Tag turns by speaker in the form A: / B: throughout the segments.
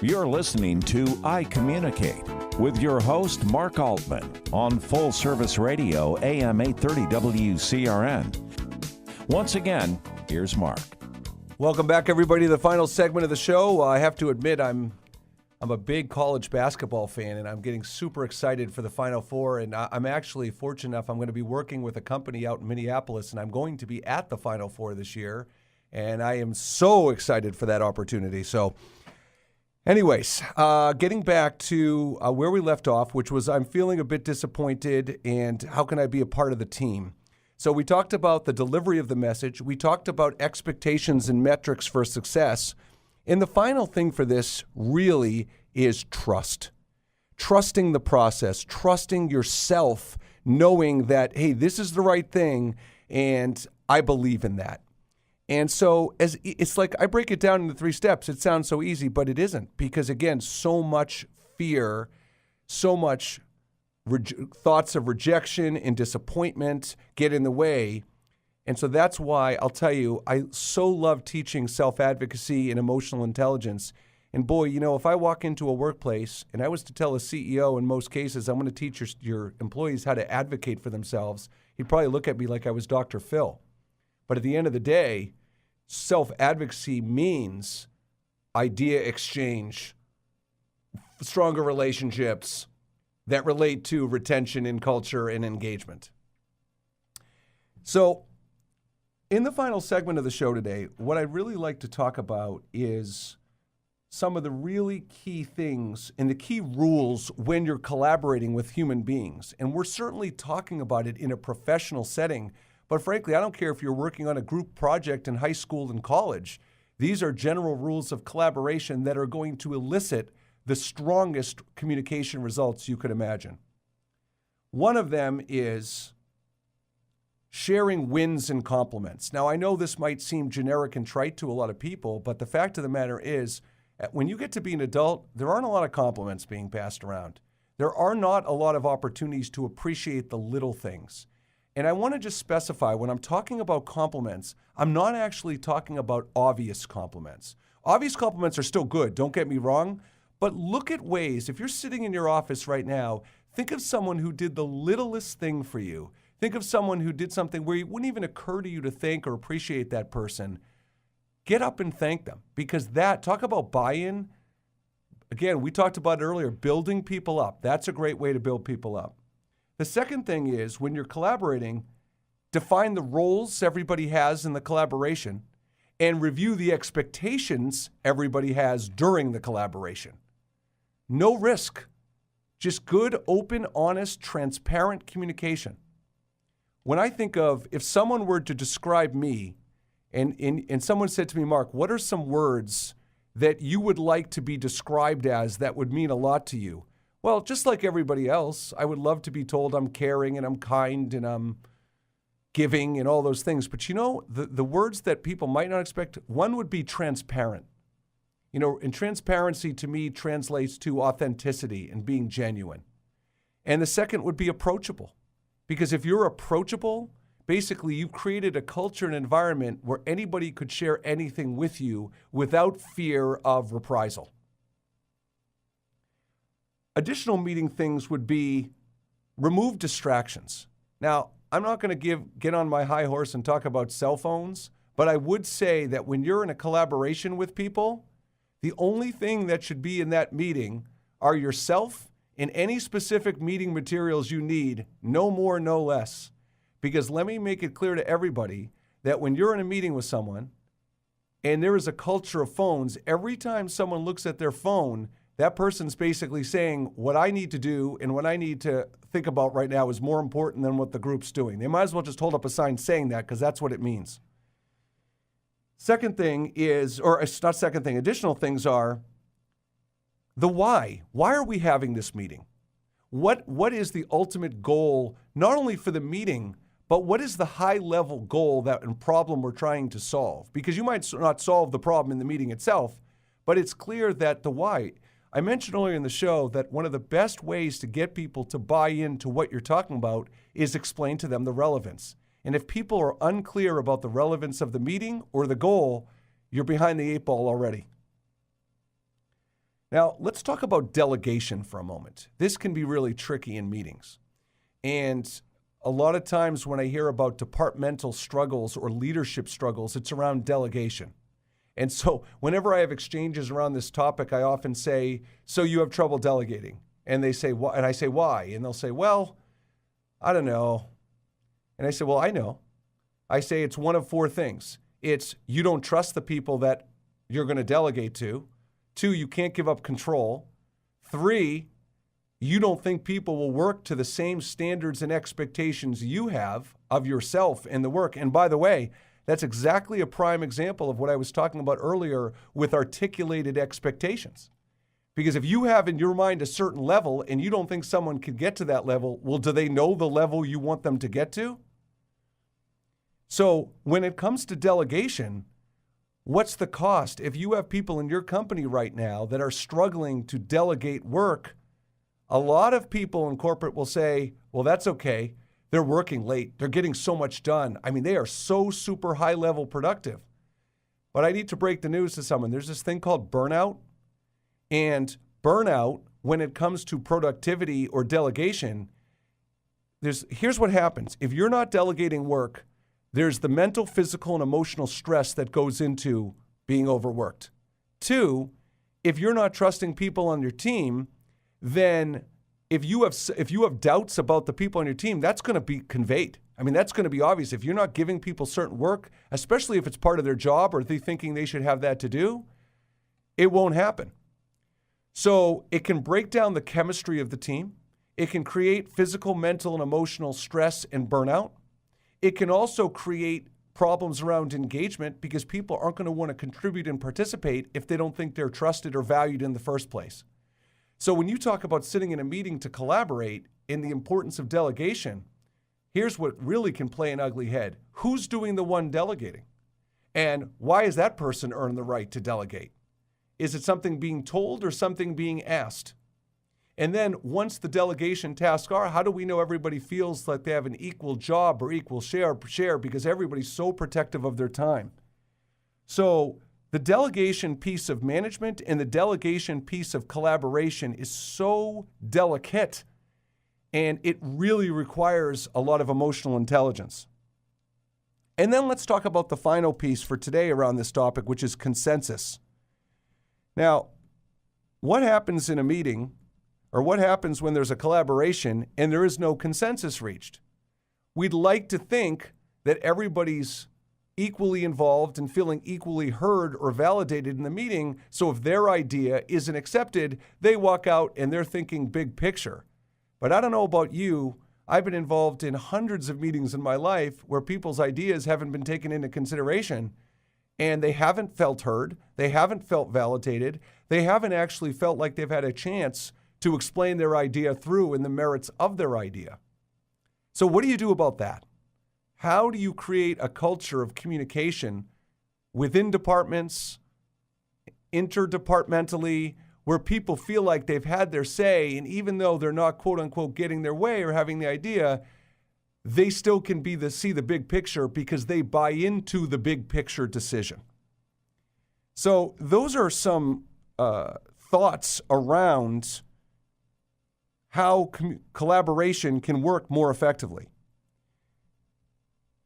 A: You're listening to iCommunicate with your host, Mark Altman, on Full Service Radio, AM 830 WCRN. Once again, here's Mark.
B: Welcome back, everybody, to the final segment of the show. I have to admit, I'm a big college basketball fan, and I'm getting super excited for the Final Four. And I'm actually fortunate enough, I'm going to be working with a company out in Minneapolis, and I'm going to be at the Final Four this year. And I am so excited for that opportunity. So anyways, getting back to where we left off, which was I'm feeling a bit disappointed, and how can I be a part of the team? So we talked about the delivery of the message. We talked about expectations and metrics for success. And the final thing for this really is trust. Trusting the process, trusting yourself, knowing that, hey, this is the right thing, and I believe in that. And so it's like I break it down into 3 steps. It sounds so easy, but it isn't, because, again, so much fear, so much thoughts of rejection and disappointment get in the way. And so that's why I'll tell you, I so love teaching self-advocacy and emotional intelligence. And boy, you know, if I walk into a workplace and I was to tell a CEO in most cases, I'm going to teach your employees how to advocate for themselves, he'd probably look at me like I was Dr. Phil. But at the end of the day, self-advocacy means idea exchange, stronger relationships that relate to retention in culture and engagement. So in the final segment of the show today, what I'd really like to talk about is some of the really key things and the key rules when you're collaborating with human beings. And we're certainly talking about it in a professional setting. But frankly, I don't care if you're working on a group project in high school and college. These are general rules of collaboration that are going to elicit the strongest communication results you could imagine. One of them is sharing wins and compliments. Now, I know this might seem generic and trite to a lot of people, but the fact of the matter is, when you get to be an adult, there aren't a lot of compliments being passed around. There are not a lot of opportunities to appreciate the little things. And I want to just specify, when I'm talking about compliments, I'm not actually talking about obvious compliments. Obvious compliments are still good, don't get me wrong, but look at ways, if you're sitting in your office right now, think of someone who did the littlest thing for you. Think of someone who did something where it wouldn't even occur to you to thank or appreciate that person. Get up and thank them, because talk about buy-in. Again, we talked about it earlier, building people up. That's a great way to build people up. The second thing is, when you're collaborating, define the roles everybody has in the collaboration and review the expectations everybody has during the collaboration. No risk, just good, open, honest, transparent communication. When I think of, if someone were to describe me and someone said to me, Mark, what are some words that you would like to be described as that would mean a lot to you? Well, just like everybody else, I would love to be told I'm caring and I'm kind and I'm giving and all those things. But you know, the words that people might not expect, one would be transparent. You know, and transparency to me translates to authenticity and being genuine. And the second would be approachable. Because if you're approachable, basically you've created a culture and environment where anybody could share anything with you without fear of reprisal. Additional meeting things would be remove distractions. Now, I'm not going to get on my high horse and talk about cell phones, but I would say that when you're in a collaboration with people, the only thing that should be in that meeting are yourself and any specific meeting materials you need, no more, no less. Because let me make it clear to everybody that when you're in a meeting with someone and there is a culture of phones, every time someone looks at their phone, that person's basically saying, what I need to do and what I need to think about right now is more important than what the group's doing. They might as well just hold up a sign saying that, because that's what it means. Second thing is, or it's not second thing, additional things are the why. Why are we having this meeting? What is the ultimate goal, not only for the meeting, but what is the high-level goal and problem we're trying to solve? Because you might not solve the problem in the meeting itself, but it's clear that the why. I mentioned earlier in the show that one of the best ways to get people to buy into what you're talking about is explain to them the relevance. And if people are unclear about the relevance of the meeting or the goal, you're behind the 8 ball already. Now, let's talk about delegation for a moment. This can be really tricky in meetings. And a lot of times when I hear about departmental struggles or leadership struggles, it's around delegation. And so whenever I have exchanges around this topic, I often say, so you have trouble delegating? And they say, why? And I say, why? And they'll say, well, I don't know. And I say, well, I know. I say it's one of four things. It's you don't trust the people that you're going to delegate to. 2, you can't give up control. 3, you don't think people will work to the same standards and expectations you have of yourself and the work. And by the way, that's exactly a prime example of what I was talking about earlier with articulated expectations. Because if you have in your mind a certain level and you don't think someone could get to that level, well, do they know the level you want them to get to? So when it comes to delegation, what's the cost? If you have people in your company right now that are struggling to delegate work, a lot of people in corporate will say, well, that's okay. They're working late. They're getting so much done. I mean, they are so super high level productive. But I need to break the news to someone. There's this thing called burnout. And burnout, when it comes to productivity or delegation, here's what happens. If you're not delegating work, there's the mental, physical, and emotional stress that goes into being overworked. 2, if you're not trusting people on your team, then if you have doubts about the people on your team, that's going to be conveyed. I mean, that's going to be obvious. If you're not giving people certain work, especially if it's part of their job or they're thinking they should have that to do, it won't happen. So it can break down the chemistry of the team. It can create physical, mental, and emotional stress and burnout. It can also create problems around engagement because people aren't going to want to contribute and participate if they don't think they're trusted or valued in the first place. So when you talk about sitting in a meeting to collaborate in the importance of delegation, here's what really can play an ugly head. Who's doing the one delegating? And why has that person earned the right to delegate? Is it something being told or something being asked? And then once the delegation tasks are, how do we know everybody feels like they have an equal job or equal share because everybody's so protective of their time? So the delegation piece of management and the delegation piece of collaboration is so delicate, and it really requires a lot of emotional intelligence. And then let's talk about the final piece for today around this topic, which is consensus. Now, what happens in a meeting, or what happens when there's a collaboration and there is no consensus reached? We'd like to think that everybody's equally involved and feeling equally heard or validated in the meeting, so if their idea isn't accepted, they walk out and they're thinking big picture. But I don't know about you, I've been involved in hundreds of meetings in my life where people's ideas haven't been taken into consideration, and they haven't felt heard, they haven't felt validated, they haven't actually felt like they've had a chance to explain their idea through and the merits of their idea. So what do you do about that? How do you create a culture of communication within departments, interdepartmentally, where people feel like they've had their say, and even though they're not quote unquote getting their way or having the idea, they still can see the big picture because they buy into the big picture decision. So those are some thoughts around how collaboration can work more effectively.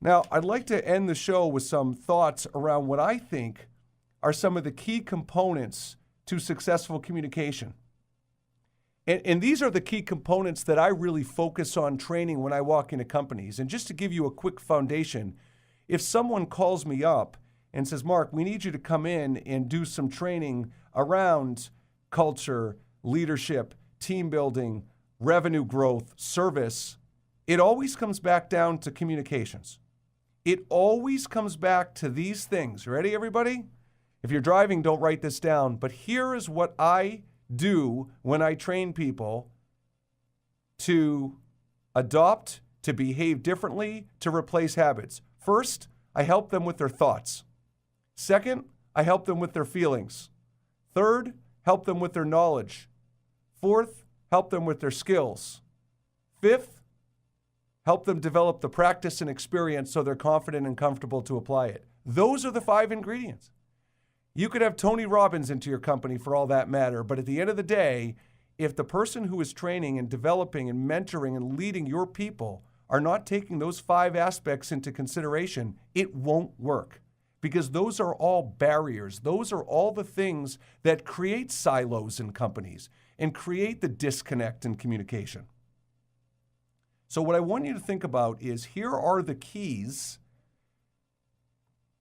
B: Now, I'd like to end the show with some thoughts around what I think are some of the key components to successful communication. And these are the key components that I really focus on training when I walk into companies. And just to give you a quick foundation, if someone calls me up and says, Mark, we need you to come in and do some training around culture, leadership, team building, revenue growth, service, it always comes back down to communications. It always comes back to these things. Ready, everybody? If you're driving, don't write this down. But here is what I do when I train people to adopt, to behave differently, to replace habits. First, I help them with their thoughts. Second, I help them with their feelings. Third, help them with their knowledge. Fourth, help them with their skills. Fifth, help them develop the practice and experience so they're confident and comfortable to apply it. Those are the 5 ingredients. You could have Tony Robbins into your company for all that matter, but at the end of the day, if the person who is training and developing and mentoring and leading your people are not taking those 5 aspects into consideration, it won't work. Because those are all barriers. Those are all the things that create silos in companies and create the disconnect in communication. So what I want you to think about is, here are the keys.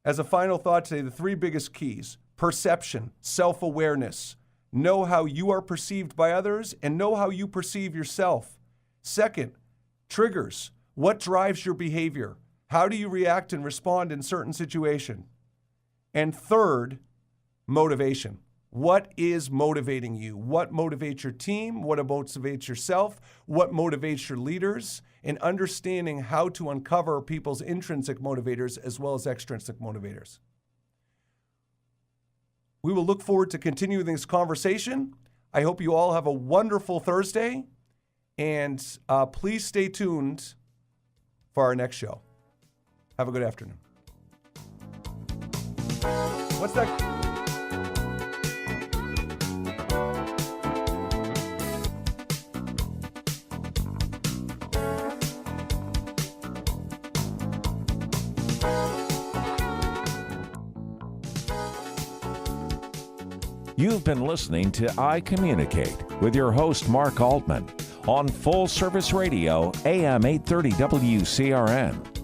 B: As a final thought today, the 3 biggest keys: perception, self-awareness, know how you are perceived by others, and know how you perceive yourself. Second, triggers. What drives your behavior? How do you react and respond in certain situations? And third, motivation. What is motivating you? What motivates your team? What motivates yourself? What motivates your leaders? And understanding how to uncover people's intrinsic motivators as well as extrinsic motivators. We will look forward to continuing this conversation. I hope you all have a wonderful Thursday, and please stay tuned for our next show. Have a good afternoon. What's that?
A: You've been listening to iCommunicate with your host, Mark Altman, on Full Service Radio, AM 830 WCRN.